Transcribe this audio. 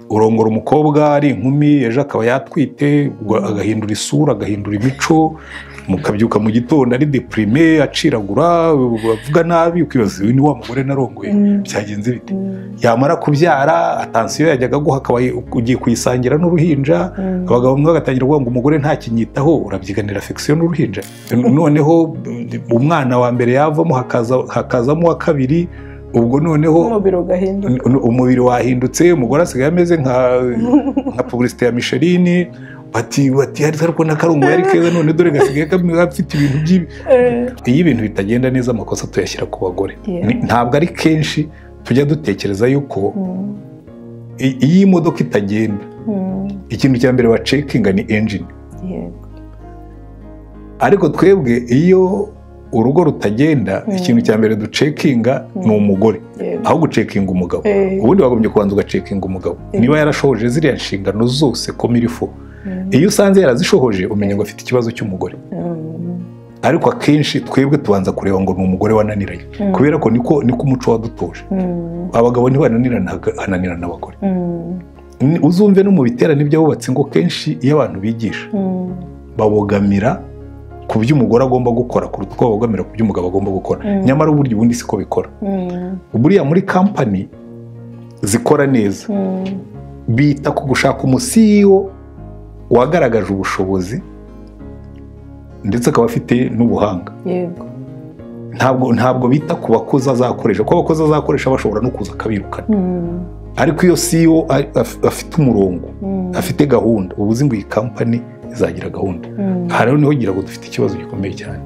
urongora umukobwa ari inkumi ejo akaba yatwite agahindura isura agahindura imico mukabyuka mu gitondo ari deprime aciragura avuga nabi ukibaza uyu ni wa mugore narongoye byagenze bite yamara kubyara atansiyo yajyaga guha akaba ugiye kuyisangira n'uruhinja abagabo bamwe bagatangira kuvuga ngo umugore ntakinyitaho urabyiganira affection n'uruhinja noneho umwana wa mbere yavamo hakazamo wa kabiri ubwo noneho umubiri wahindutse umugore asigaye ameze nka publicité ya Michelin bati hari ariko nakarungu yari keza none dore gasigaye gafite ibintu by'ibi iyo ibintu bitagenda neza amakosa tuyashyira ku bagore ntabwo ari kenshi tujya dutekereza yuko iyi imodoka itagenda ikintu cya mbere bacekinga ni engine ariko twebwe iyo urugo rutagenda ikintu cya mbere ducekinga ni umugore aho gucekinga umugabo ubundi wagombye kubanza ugacekinga umugabo niba yarashohoje ziriya nshingano zose komirifu iyo usanze yarazishohoje umenya ngo afite ikibazo cy'umugore ariko akenshi twebwe tubanza kureba ngo ni umugore wananiranye kubera ko niko umuco wadutoje abagabo ntibananirana hananirana n'abagore uzumve no mu biterane by'abubatsi ngo kenshi iyo abantu bigisha babogamira ku byo umugore agomba gukora kuruta uko babogamira ku byo umugabo agomba gukora nyamara uburyo ubundi siko bikora buriya muri kampani zikora neza bita ku gushaka umusiyo wagaragaje ubushobozi ndetse akaba afite n'ubuhanga ntabwo bita ku bakozi azakoresha kuko abakozi azakoresha bashobora no kuza akabirukana ariko iyo CEO afite umurongo afite gahunda ubuzi ngo iyi kampani izagira gahunda aha rero niho ngira ngo dufite ikibazo gikomeye cyane